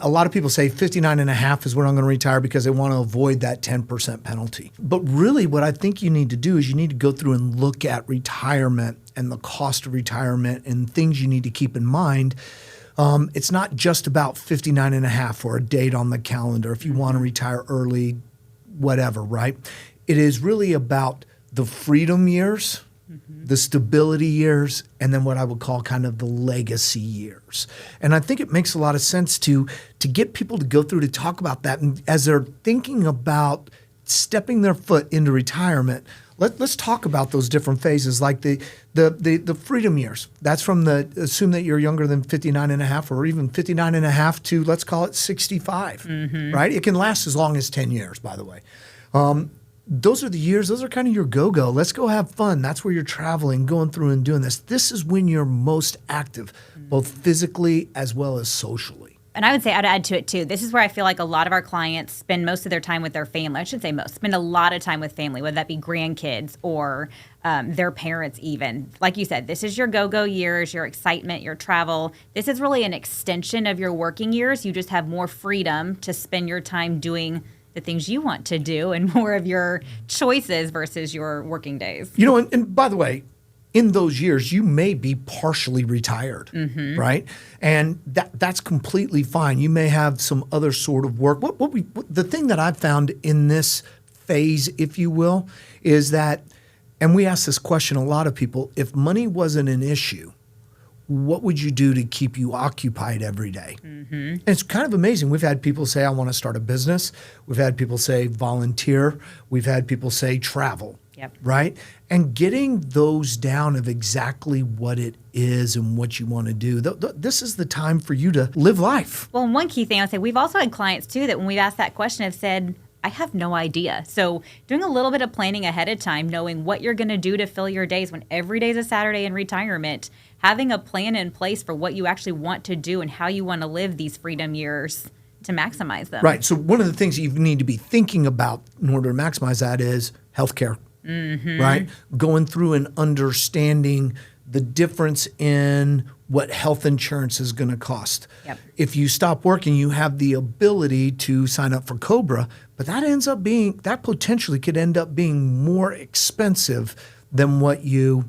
A lot of people say 59 and a half is when I'm going to retire because they want to avoid that 10% penalty. But really what I think you need to do is you need to go through and look at retirement and the cost of retirement and things you need to keep in mind. It's not just about 59 and a half or a date on the calendar if you want to retire early, whatever, right? It is really about the freedom years, the stability years, and then what I would call kind of the legacy years. And I think it makes a lot of sense to get people to go through to talk about that. And as they're thinking about stepping their foot into retirement, let's talk about those different phases, like the freedom years. That's from assume that you're younger than 59 and a half or even 59 and a half to, let's call it 65, right? It can last as long as 10 years, by the way. Those are the years, those are kind of your go-go. Let's go have fun. That's where you're traveling, going through and doing this. This is when you're most active, both physically as well as socially. And I would say I'd add to it too. This is where I feel like a lot of our clients spend most of their time with their family. I should say most, spend a lot of time with family, whether that be grandkids or their parents even. Like you said, this is your go-go years, your excitement, your travel. This is really an extension of your working years. You just have more freedom to spend your time doing the things you want to do and more of your choices versus your working days. You know, and by the way, in those years, you may be partially retired, right? And that's completely fine. You may have some other sort of work. The thing that I've found in this phase, if you will, is that, and we ask this question a lot of people, if money wasn't an issue, what would you do to keep you occupied every day? And it's kind of amazing. We've had people say, I want to start a business. We've had people say volunteer. We've had people say travel, right? And getting those down of exactly what it is and what you want to do. This is the time for you to live life. Well, and one key thing I'd say, we've also had clients too that when we've asked that question have said, I have no idea. So doing a little bit of planning ahead of time, knowing what you're going to do to fill your days when every day is a Saturday in retirement, having a plan in place for what you actually want to do and how you want to live these freedom years to maximize them. Right. So one of the things you need to be thinking about in order to maximize that is healthcare, right? Going through and understanding the difference in what health insurance is going to cost. If you stop working, you have the ability to sign up for COBRA, but that potentially could end up being more expensive than what you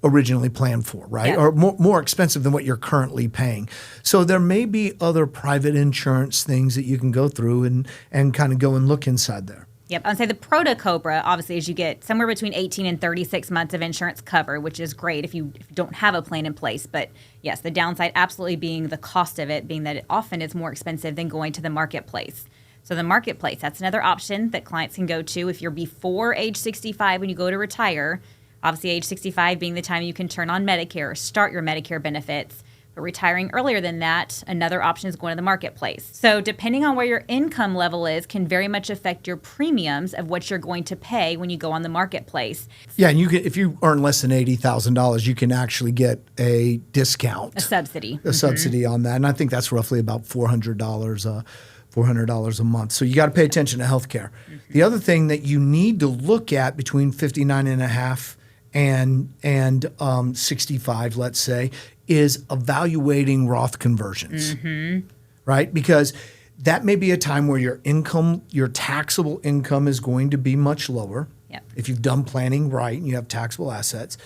originally planned for, right? Or more expensive than what you're currently paying. So there may be other private insurance things that you can go through and kind of go and look inside there. Yep. I'd say the pro to COBRA, obviously, is you get somewhere between 18 and 36 months of insurance cover, which is great if you don't have a plan in place. But yes, the downside absolutely being the cost of it, being that it often is more expensive than going to the marketplace. So the marketplace, that's another option that clients can go to if you're before age 65 when you go to retire. Obviously, age 65 being the time you can turn on Medicare or start your Medicare benefits. But retiring earlier than that, another option is going to the marketplace. So depending on where your income level is can very much affect your premiums of what you're going to pay when you go on the marketplace. Yeah, and if you earn less than $80,000, you can actually get a discount. A subsidy. A subsidy on that. And I think that's roughly about $400 a month. So you got to pay attention to healthcare. The other thing that you need to look at between 59 and a half and 65, let's say, is evaluating Roth conversions, right? Because that may be a time where your income, your taxable income is going to be much lower. If you've done planning right and you have taxable assets,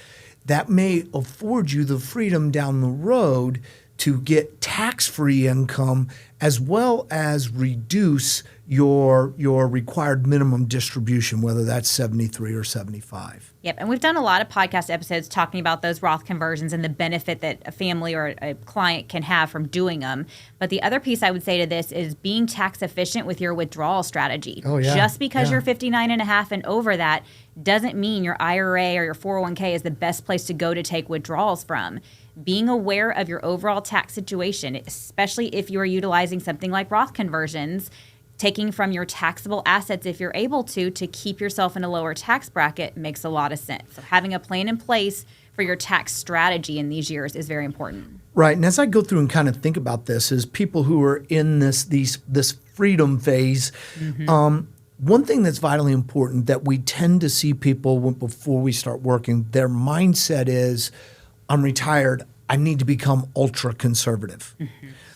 that may afford you the freedom down the road to get tax-free income as well as reduce your required minimum distribution, whether that's 73 or 75. Yep, and we've done a lot of podcast episodes talking about those Roth conversions and the benefit that a family or a client can have from doing them. But the other piece I would say to this is being tax efficient with your withdrawal strategy. Just because you're 59 and a half and over that doesn't mean your IRA or your 401k is the best place to go to take withdrawals from. Being aware of your overall tax situation, especially if you are utilizing something like Roth conversions, taking from your taxable assets if you're able to keep yourself in a lower tax bracket makes a lot of sense. So having a plan in place for your tax strategy in these years is very important. Right. And as I go through and kind of think about this, as people who are in this freedom phase, one thing that's vitally important that we tend to see people before we start working, their mindset is, I'm retired, I need to become ultra conservative.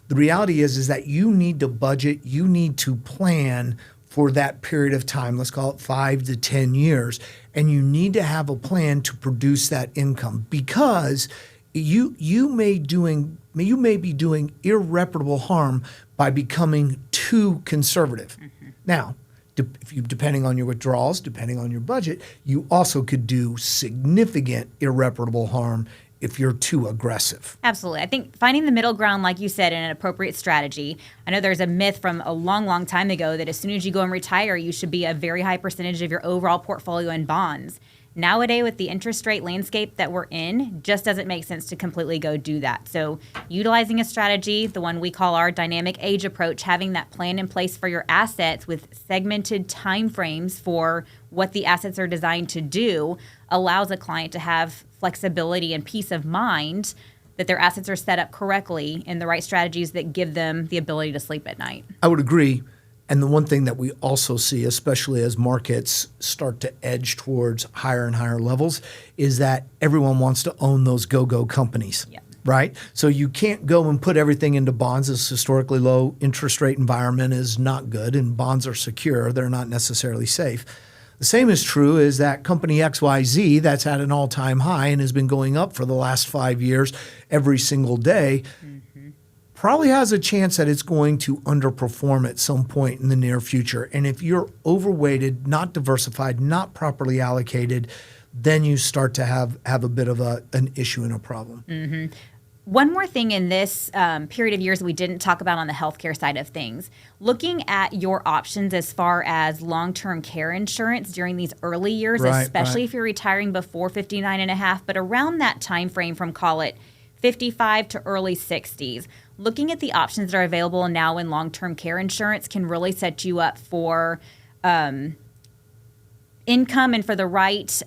The reality is that you need to budget, you need to plan for that period of time, let's call it 5 to 10 years, and you need to have a plan to produce that income, because you may be doing irreparable harm by becoming too conservative. Now, depending on your withdrawals, depending on your budget, you also could do significant irreparable harm if you're too aggressive. Absolutely. I think finding the middle ground, like you said, in an appropriate strategy. I know there's a myth from a long, long time ago that as soon as you go and retire, you should be a very high percentage of your overall portfolio in bonds. Nowadays, with the interest rate landscape that we're in, just doesn't make sense to completely go do that. So utilizing a strategy, the one we call our dynamic age approach, having that plan in place for your assets with segmented timeframes for what the assets are designed to do, allows a client to have flexibility and peace of mind that their assets are set up correctly in the right strategies that give them the ability to sleep at night. I would agree. And the one thing that we also see, especially as markets start to edge towards higher and higher levels, is that everyone wants to own those go-go companies, right? So you can't go and put everything into bonds. This historically low interest rate environment is not good, and bonds are secure. They're not necessarily safe. The same is true is that company XYZ that's at an all-time high and has been going up for the last 5 years every single day, probably has a chance that it's going to underperform at some point in the near future. And if you're overweighted, not diversified, not properly allocated, then you start to have a bit of an issue and a problem. One more thing in this period of years that we didn't talk about on the healthcare side of things, looking at your options as far as long-term care insurance during these early years, especially if you're retiring before 59 and a half, but around that time frame from, call it, 55 to early 60s. Looking at the options that are available now in long-term care insurance can really set you up for income and for the right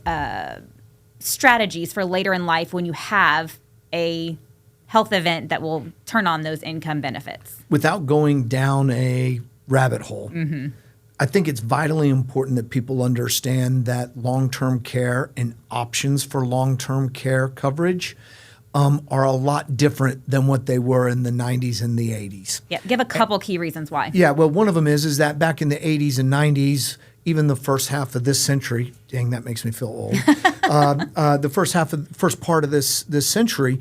strategies for later in life when you have a health event that will turn on those income benefits. Without going down a rabbit hole, I think it's vitally important that people understand that long-term care and options for long-term care coverage are a lot different than what they were in the 90s and the 80s. Yeah, give a couple key reasons why. Yeah, well, one of them is that back in the 80s and 90s, even the first half of this century, dang, that makes me feel old. The first part of this century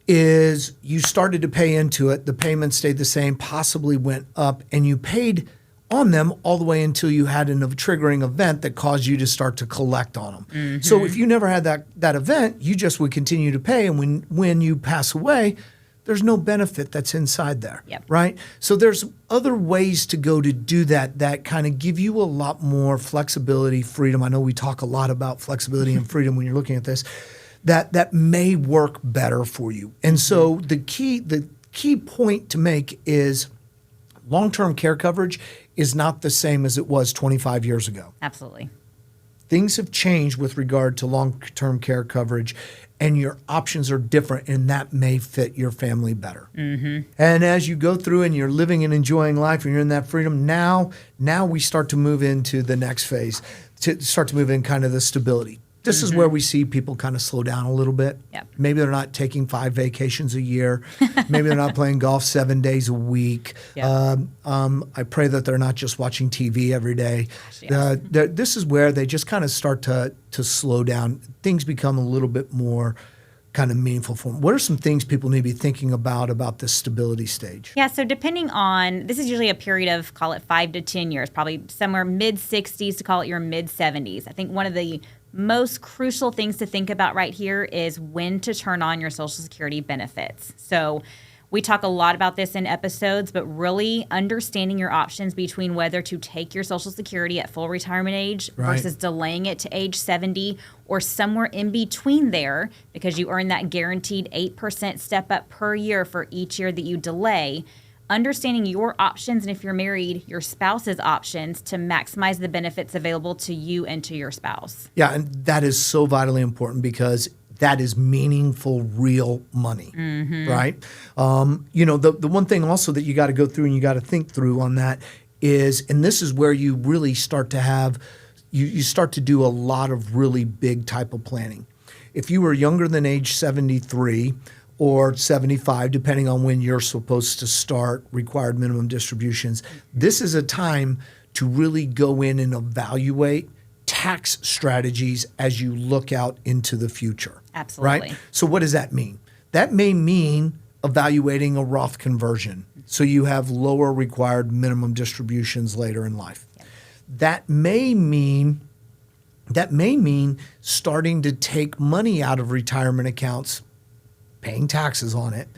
is you started to pay into it. The payments stayed the same, possibly went up, and you paid on them all the way until you had a triggering event that caused you to start to collect on them. So if you never had that event, you just would continue to pay, and when you pass away, there's no benefit that's inside there, right? So there's other ways to go to do that kind of give you a lot more flexibility, freedom. I know we talk a lot about flexibility and freedom when you're looking at this, that may work better for you. And so the key point to make is long-term care coverage is not the same as it was 25 years ago. Absolutely. Things have changed with regard to long-term care coverage, and your options are different, and that may fit your family better. And as you go through and you're living and enjoying life and you're in that freedom, now we start to move into the next phase, to start to move in kind of the stability. This is where we see people kind of slow down a little bit. Maybe they're not taking 5 vacations a year. Maybe they're not playing golf 7 days a week. I pray that they're not just watching TV every day. This is where they just kind of start to slow down. Things become a little bit more kind of meaningful for them. What are some things people need to be thinking about this stability stage? Yeah, so depending on, this is usually a period of, call it 5 to 10 years, probably somewhere mid-60s to call it your mid-70s. I think one of the most crucial things to think about right here is when to turn on your Social Security benefits. So we talk a lot about this in episodes, but really understanding your options between whether to take your Social Security at full retirement age versus delaying it to age 70 or somewhere in between there, because you earn that guaranteed 8% step up per year for each year that you delay. Understanding your options, and if you're married, your spouse's options to maximize the benefits available to you and to your spouse. Yeah, and that is so vitally important because that is meaningful, real money, right? The one thing also that you got to go through and you got to think through on that is, and this is where you really start to have, you start to do a lot of really big type of planning. If you were younger than age 73, or 75, depending on when you're supposed to start required minimum distributions. This is a time to really go in and evaluate tax strategies as you look out into the future. Absolutely. Right? So what does that mean? That may mean evaluating a Roth conversion so you have lower required minimum distributions later in life. Yep. That may mean starting to take money out of retirement accounts, paying taxes on it,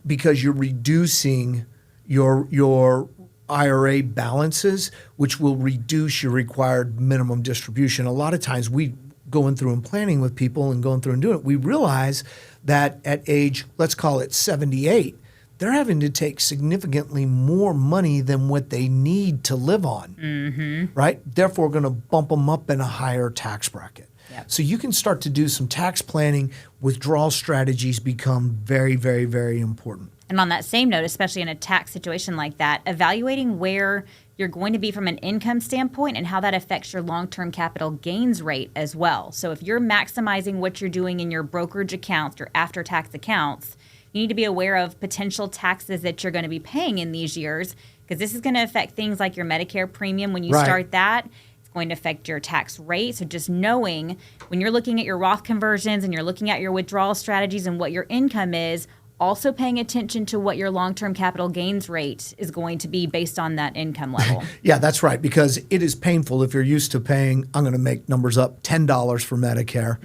because you're reducing your IRA balances, which will reduce your required minimum distribution. A lot of times we going through and planning with people and going through and doing it, we realize that at age, let's call it 78, they're having to take significantly more money than what they need to live on, right? Therefore, going to bump them up in a higher tax bracket. Yep. So you can start to do some tax planning. Withdrawal strategies become very, very, very important. And on that same note, especially in a tax situation like that, evaluating where you're going to be from an income standpoint and how that affects your long-term capital gains rate as well. So if you're maximizing what you're doing in your brokerage accounts, your after-tax accounts, you need to be aware of potential taxes that you're going to be paying in these years, because this is going to affect things like your Medicare premium when you start that. It's going to affect your tax rate. So just knowing when you're looking at your Roth conversions and you're looking at your withdrawal strategies and what your income is, also paying attention to what your long-term capital gains rate is going to be based on that income level. Yeah, that's right, because it is painful if you're used to paying, I'm going to make numbers up, $10 for Medicare,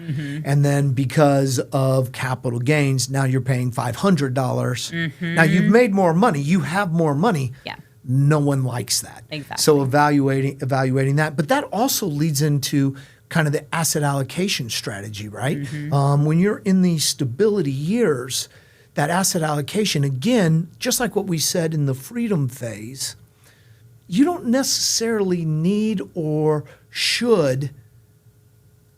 and then because of capital gains, now you're paying $500. Now you've made more money, you have more money. Yeah. No one likes that. Exactly. So evaluating that, but that also leads into kind of the asset allocation strategy, right? When you're in these stability years, that asset allocation, again, just like what we said in the freedom phase, you don't necessarily need or should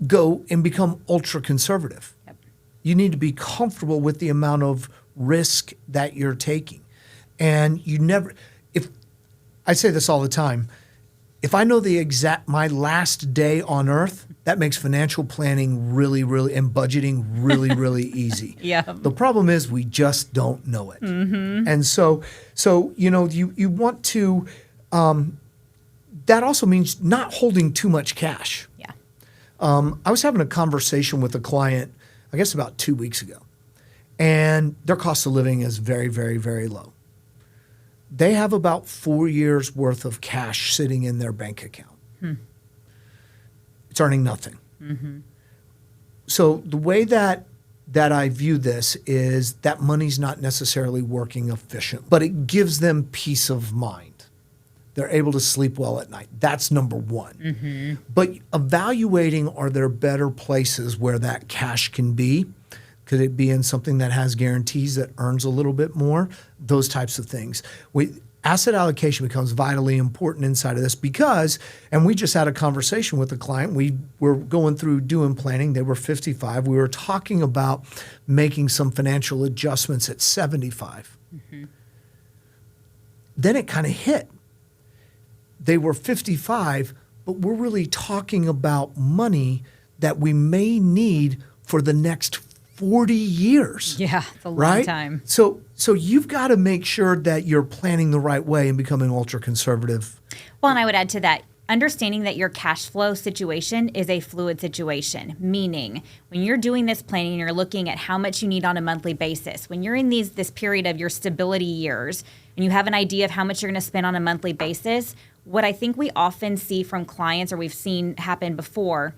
go and become ultra conservative. Yep. You need to be comfortable with the amount of risk that you're taking. And you never, if I say this all the time, if I know my last day on earth, that makes financial planning really, really, and budgeting really, really easy. Yeah. The problem is we just don't know it. And so you want to, that also means not holding too much cash. Yeah. I was having a conversation with a client, I guess about 2 weeks ago, and their cost of living is very, very, very low. They have about 4 years worth of cash sitting in their bank account. It's earning nothing. So the way that I view this is that money's not necessarily working efficient, but it gives them peace of mind. They're able to sleep well at night. That's number one. But evaluating, are there better places where that cash can be? Could it be in something that has guarantees that earns a little bit more? Those types of things. Asset allocation becomes vitally important inside of this because, and we just had a conversation with a client. We were going through doing planning. They were 55. We were talking about making some financial adjustments at 75. Then it kind of hit. They were 55, but we're really talking about money that we may need for the next 40 years. Yeah, it's a long right? time. So you've got to make sure that you're planning the right way and becoming ultra conservative. Well, and I would add to that, understanding that your cash flow situation is a fluid situation, meaning when you're doing this planning and you're looking at how much you need on a monthly basis, when you're in this period of your stability years and you have an idea of how much you're going to spend on a monthly basis, what I think we often see from clients, or we've seen happen before,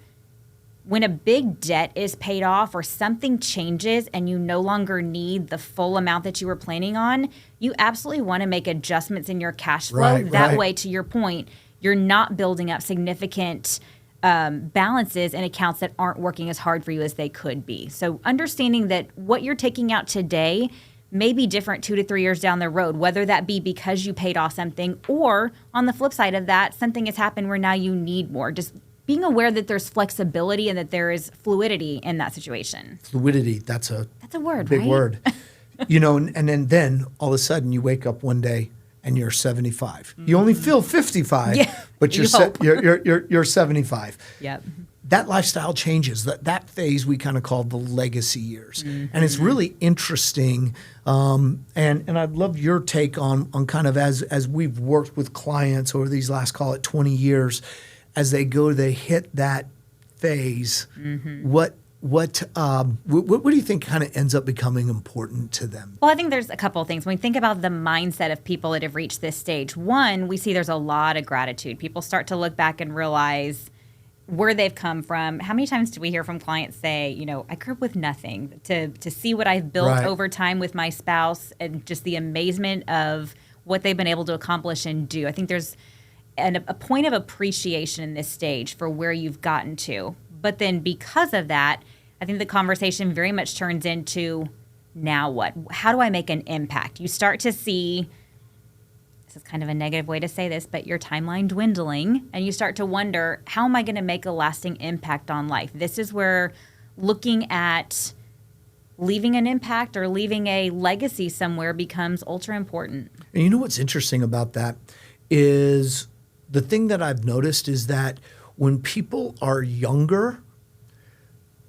when a big debt is paid off or something changes and you no longer need the full amount that you were planning on, you absolutely want to make adjustments in your cash flow. That way, to your point, you're not building up significant balances in accounts that aren't working as hard for you as they could be. So understanding that what you're taking out today may be different 2 to 3 years down the road, whether that be because you paid off something or on the flip side of that, something has happened where now you need more. Just being aware that there's flexibility and that there is fluidity in that situation. Fluidity, that's a word, big right? word. And then all of a sudden you wake up one day and you're 75. You only feel 55, but you're 75. Yep. that lifestyle changes. That phase we kind of call the legacy years. And it's really interesting. And I'd love your take on kind of as we've worked with clients over these last, call it 20 years, as they hit that phase, what do you think kind of ends up becoming important to them? Well, I think there's a couple of things. When we think about the mindset of people that have reached this stage, one, we see there's a lot of gratitude. People start to look back and realize where they've come from. How many times do we hear from clients say, you know, I grew up with nothing, to see what I've built over time with my spouse and just the amazement of what they've been able to accomplish and do. I think there's a point of appreciation in this stage for where you've gotten to. But then because of that, I think the conversation very much turns into, now what? How do I make an impact? You start to see, this is kind of a negative way to say this, but your timeline dwindling, and you start to wonder, how am I going to make a lasting impact on life? This is where looking at leaving an impact or leaving a legacy somewhere becomes ultra important. And you know what's interesting about that is the thing that I've noticed is that when people are younger,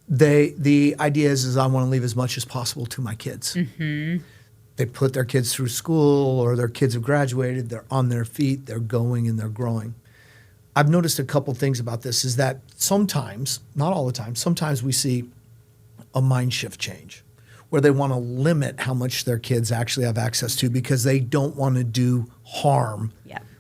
the idea is I want to leave as much as possible to my kids. They put their kids through school, or their kids have graduated, they're on their feet, they're going and they're growing. I've noticed a couple things about this is that sometimes, not all the time, sometimes we see a mind shift change where they want to limit how much their kids actually have access to because they don't want to do harm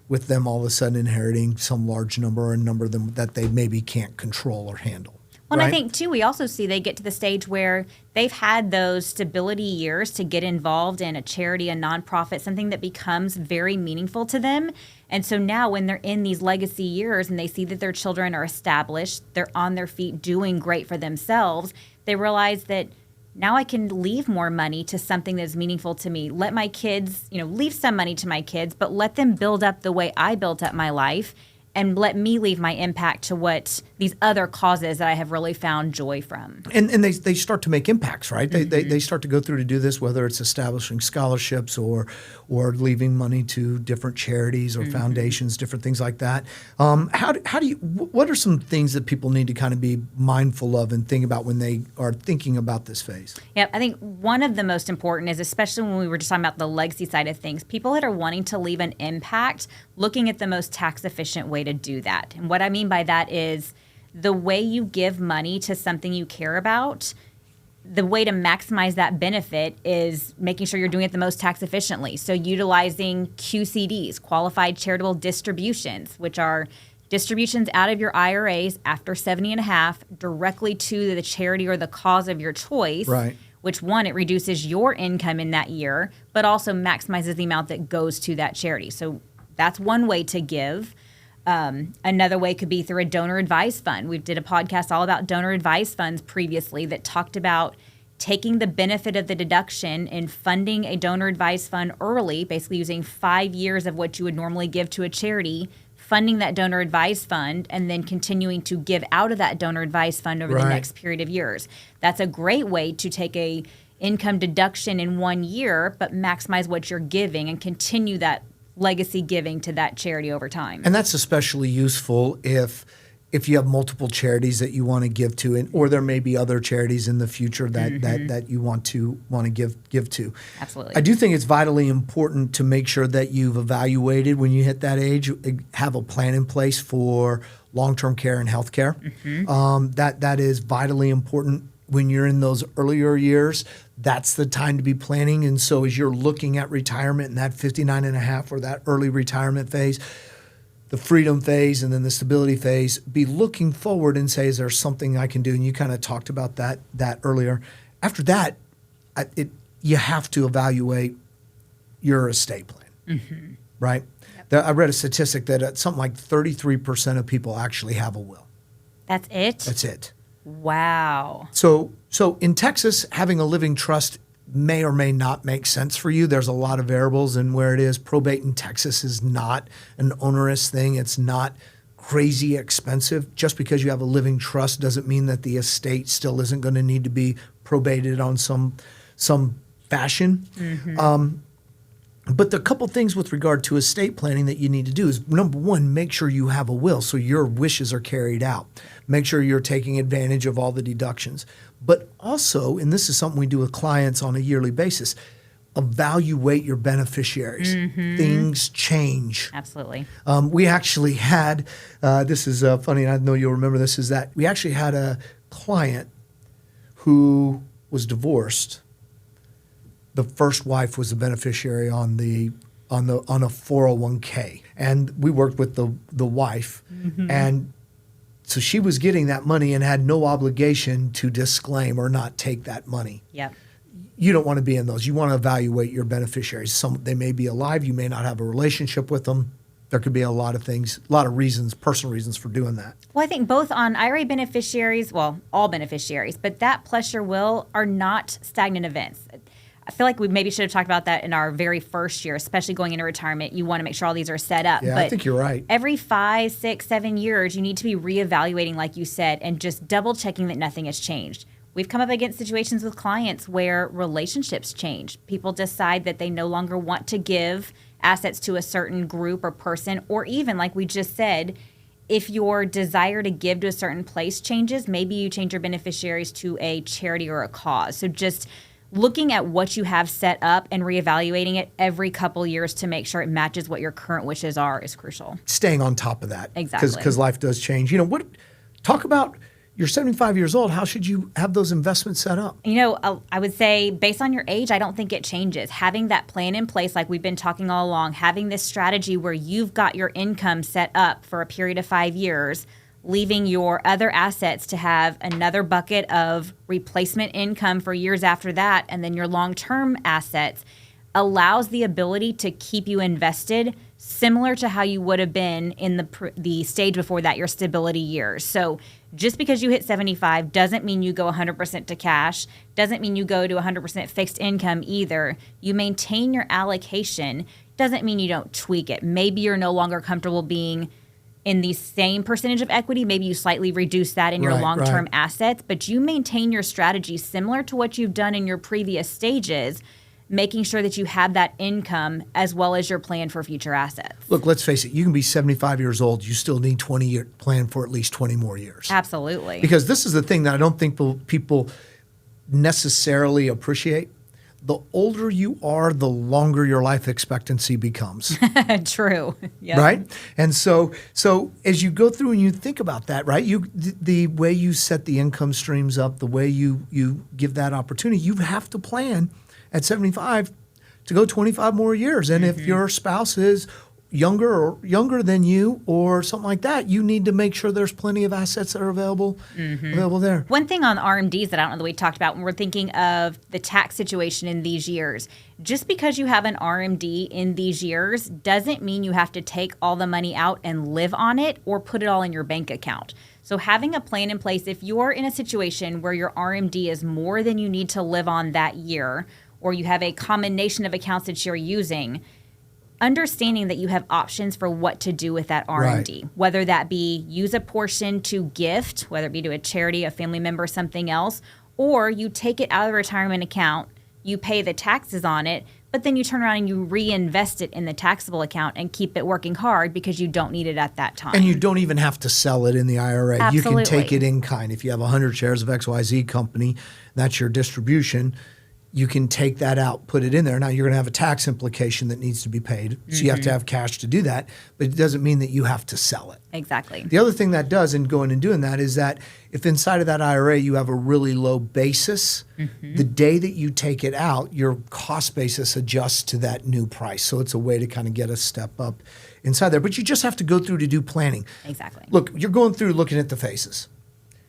with them all of a sudden inheriting some large number or a number of them that they maybe can't control or handle. Well, and I think, too, we also see they get to the stage where they've had those stability years to get involved in a charity, a nonprofit, something that becomes very meaningful to them. And so now when they're in these legacy years and they see that their children are established, they're on their feet doing great for themselves, they realize that now I can leave more money to something that's meaningful to me. Let my kids, leave some money to my kids, but let them build up the way I built up my life. And let me leave my impact to what these other causes that I have really found joy from. And they start to make impacts, right? They start to go through to do this, whether it's establishing scholarships or leaving money to different charities or foundations, different things like that. What are some things that people need to kind of be mindful of and think about when they are thinking about this phase? Yeah, I think one of the most important is, especially when we were just talking about the legacy side of things, people that are wanting to leave an impact, looking at the most tax efficient way to do that. And what I mean by that is the way you give money to something you care about, the way to maximize that benefit is making sure you're doing it the most tax efficiently. So utilizing QCDs, qualified charitable distributions, which are distributions out of your IRAs after 70 and a half directly to the charity or the cause of your choice. Right. Which, one, it reduces your income in that year, but also maximizes the amount that goes to that charity. So that's one way to give. Another way could be through a donor advised fund. We did a podcast all about donor advised funds previously that talked about taking the benefit of the deduction and funding a donor advised fund early, basically using 5 years of what you would normally give to a charity, funding that donor advised fund, and then continuing to give out of that donor advised fund over the next period of years. That's a great way to take a income deduction in 1 year, but maximize what you're giving and continue that legacy giving to that charity over time. And that's especially useful if you have multiple charities that you want to give to, or there may be other charities in the future that you want to give to. Absolutely. I do think it's vitally important to make sure that you've evaluated when you hit that age, have a plan in place for long-term care and health care. That is vitally important when you're in those earlier years. That's the time to be planning. And so as you're looking at retirement in that 59 and a half or that early retirement phase, the freedom phase and then the stability phase, be looking forward and say, is there something I can do? And you kind of talked about that earlier. After that, you have to evaluate your estate plan, right? Yep. I read a statistic that something like 33% of people actually have a will. That's it? That's it. Wow. So in Texas, having a living trust may or may not make sense for you. There's a lot of variables in where it is. Probate in Texas is not an onerous thing. It's not crazy expensive. Just because you have a living trust doesn't mean that the estate still isn't going to need to be probated on some fashion. But the couple things with regard to estate planning that you need to do is, number one, make sure you have a will so your wishes are carried out. Make sure you're taking advantage of all the deductions. But also, and this is something we do with clients on a yearly basis, evaluate your beneficiaries. Things change. Absolutely. We actually had, this is funny, and I know you'll remember this, is that we actually had a client who was divorced. The first wife was a beneficiary on a 401k, and we worked with the wife, and so she was getting that money and had no obligation to disclaim or not take that money. Yep. You don't want to be in those. You want to evaluate your beneficiaries. They may be alive. You may not have a relationship with them. There could be a lot of things, a lot of reasons, personal reasons for doing that. Well, I think both on IRA beneficiaries, well, all beneficiaries, but that plus your will are not stagnant events. I feel like we maybe should have talked about that in our very first year, especially going into retirement. You want to make sure all these are set up. Yeah, but I think you're right. Every 5, 6, 7 years, you need to be reevaluating, like you said, and just double checking that nothing has changed. We've come up against situations with clients where relationships change. People decide that they no longer want to give assets to a certain group or person, or even, like we just said, if your desire to give to a certain place changes, maybe you change your beneficiaries to a charity or a cause. So just looking at what you have set up and reevaluating it every couple years to make sure it matches what your current wishes are is crucial. Staying on top of that. Exactly. Because life does change. Talk about, you're 75 years old. How should you have those investments set up? I would say based on your age, I don't think it changes. Having that plan in place, like we've been talking all along, having this strategy where you've got your income set up for a period of 5 years, leaving your other assets to have another bucket of replacement income for years after that, and then your long-term assets allows the ability to keep you invested similar to how you would have been in the stage before that, your stability years. So just because you hit 75 doesn't mean you go 100% to cash, doesn't mean you go to 100% fixed income either. You maintain your allocation, doesn't mean you don't tweak it. Maybe you're no longer comfortable being in the same percentage of equity, maybe you slightly reduce that in your long-term assets, but you maintain your strategy similar to what you've done in your previous stages, making sure that you have that income as well as your plan for future assets. Look, let's face it, you can be 75 years old, you still need 20-year plan for at least 20 more years. Absolutely. Because this is the thing that I don't think people necessarily appreciate. The older you are, the longer your life expectancy becomes. True. Yep. Right? And so as you go through and you think about that, right? The way you set the income streams up, the way you give that opportunity, you have to plan at 75 to go 25 more years. And if your spouse is younger than you or something like that, you need to make sure there's plenty of assets that are available there. One thing on RMDs that I don't know that we talked about when we're thinking of the tax situation in these years, just because you have an RMD in these years doesn't mean you have to take all the money out and live on it or put it all in your bank account. So having a plan in place, if you're in a situation where your RMD is more than you need to live on that year, or you have a combination of accounts that you're using, understanding that you have options for what to do with that RMD, whether that be use a portion to gift, whether it be to a charity, a family member, something else, or you take it out of the retirement account, you pay the taxes on it, but then you turn around and you reinvest it in the taxable account and keep it working hard because you don't need it at that time. And you don't even have to sell it in the IRA. Absolutely. You can take it in kind. If you have 100 shares of XYZ company, that's your distribution. You can take that out, put it in there. Now, you're going to have a tax implication that needs to be paid. So you have to have cash to do that. But it doesn't mean that you have to sell it. Exactly. The other thing that does in going and doing that is that if inside of that IRA you have a really low basis, the day that you take it out, your cost basis adjusts to that new price. So it's a way to kind of get a step up inside there. But you just have to go through to do planning. Exactly. Look, you're going through looking at the phases.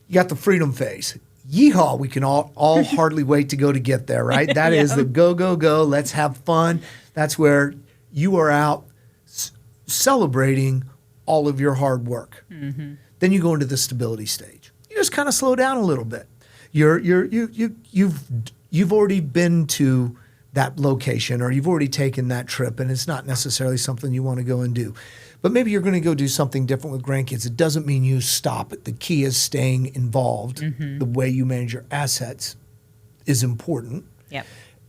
You got the freedom phase. Yeehaw, we can all hardly wait to get there, right? That is the go, let's have fun. That's where you are out celebrating all of your hard work. Then you go into the stability stage. You just kind of slow down a little bit. You've already been to that location or you've already taken that trip and it's not necessarily something you want to go and do. But maybe you're going to go do something different with grandkids. It doesn't mean you stop it. The key is staying involved. The way you manage your assets is important. Yep.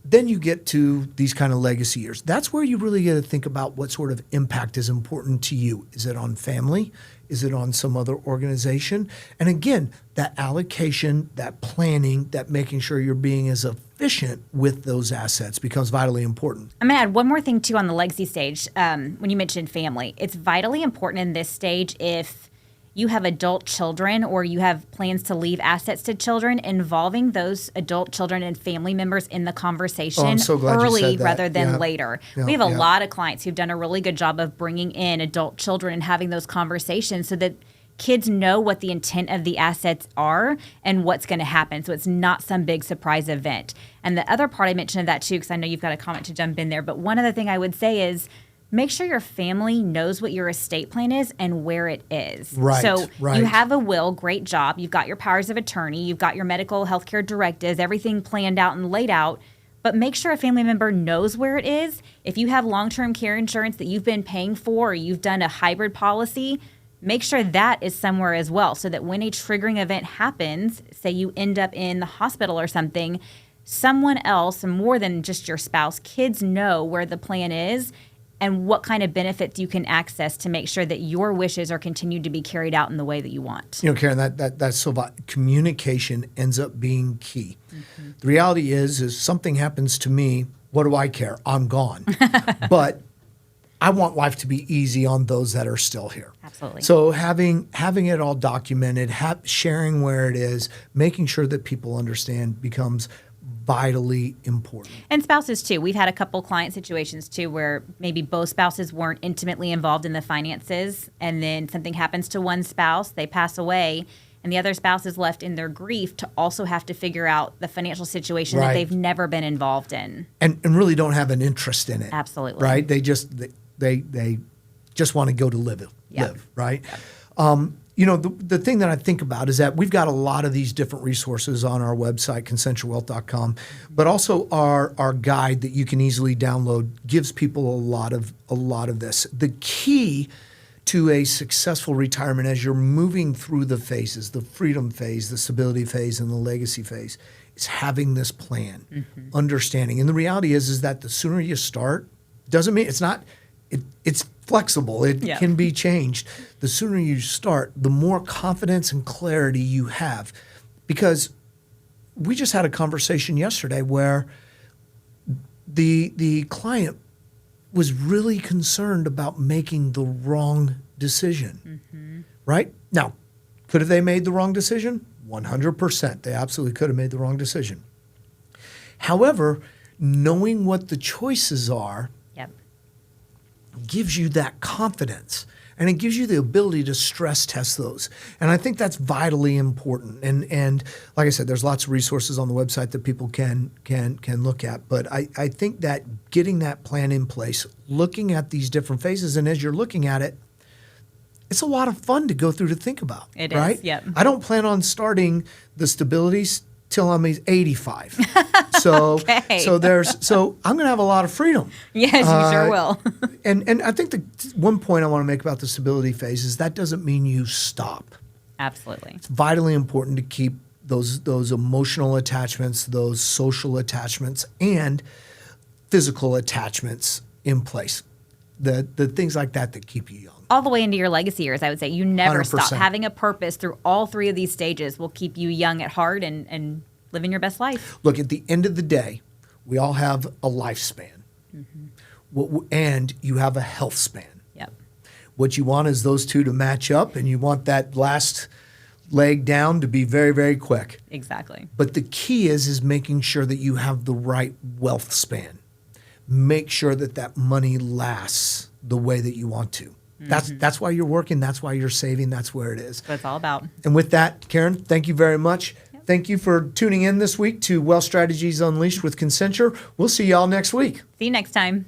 Then you get to these kind of legacy years. That's where you really got to think about what sort of impact is important to you. Is it on family? Is it on some other organization? And again, that allocation, that planning, that making sure you're being as efficient with those assets becomes vitally important. I'm going to add one more thing, too, on the legacy stage. When you mentioned family, it's vitally important in this stage if you have adult children or you have plans to leave assets to children, involving those adult children and family members in the conversation so glad you early said that. rather than Yeah. later. Yeah, We have a yeah. lot of clients who've done a really good job of bringing in adult children and having those conversations so that kids know what the intent of the assets are and what's going to happen. So it's not some big surprise event. And the other part I mentioned of that too, because I know you've got a comment to jump in there, but one other thing I would say is make sure your family knows what your estate plan is and where it is. Right, So right. you have a will, great job. You've got your powers of attorney. You've got your medical healthcare directives, everything planned out and laid out. But make sure a family member knows where it is. If you have long-term care insurance that you've been paying for or you've done a hybrid policy, make sure that is somewhere as well so that when a triggering event happens, say you end up in the hospital or something, someone else, more than just your spouse, kids know where the plan is and what kind of benefits you can access to make sure that your wishes are continued to be carried out in the way that you want. You know, Karen, that's so communication ends up being key. The reality is something happens to me, what do I care? I'm gone. But I want life to be easy on those that are still here. Absolutely. So having it all documented, sharing where it is, making sure that people understand becomes vitally important. And spouses too. We've had a couple client situations too where maybe both spouses weren't intimately involved in the finances, and then something happens to one spouse, they pass away, and the other spouse is left in their grief to also have to figure out the financial situation that Right. they've never been involved in. And really don't have an interest in it. Absolutely. Right? They just want to go to live, right? You know, the thing that I think about is that we've got a lot of these different resources on our website, concenturewealth.com, but also our guide that you can easily download gives people a lot of this. The key to a successful retirement as you're moving through the phases, the freedom phase, the stability phase, and the legacy phase, is having this plan, understanding. And the reality is that the sooner you start, doesn't mean it's flexible. It can be changed. The sooner you start, the more confidence and clarity you have. Because we just had a conversation yesterday where the client was really concerned about making the wrong decision, right? Now, could have they made the wrong decision? 100%. They absolutely could have made the wrong decision. However, knowing what the choices are gives you that confidence, and it gives you the ability to stress test those. And I think that's vitally important. And like I said, there's lots of resources on the website that people can look at. But I think that getting that plan in place, looking at these different phases, and as you're looking at it, it's a lot of fun to go through to think about. It right? is, yep. I don't plan on starting the stabilities till I'm 85. So Okay. so I'm going to have a lot of freedom. Yes, you sure will. And I think the one point I want to make about the stability phase is that doesn't mean you stop. Absolutely. It's vitally important to keep those emotional attachments, those social attachments, and physical attachments in place. The things like that keep you young. All the way into your legacy years, I would say. You never stop. 100%. Having a purpose through all three of these stages will keep you young at heart and living your best life. Look, at the end of the day, we all have a lifespan. And you have a health span. Yep. What you want is those two to match up, and you want that last leg down to be very, very quick. Exactly. But the key is making sure that you have the right wealth span. Make sure that money lasts the way that you want to. That's why you're working. That's why you're saving. That's where it is. That's what it's all about. And with that, Karen, thank you very much. Thank you for tuning in this week to Wealth Strategies Unleashed with Concenture. We'll see y'all next week. See you next time.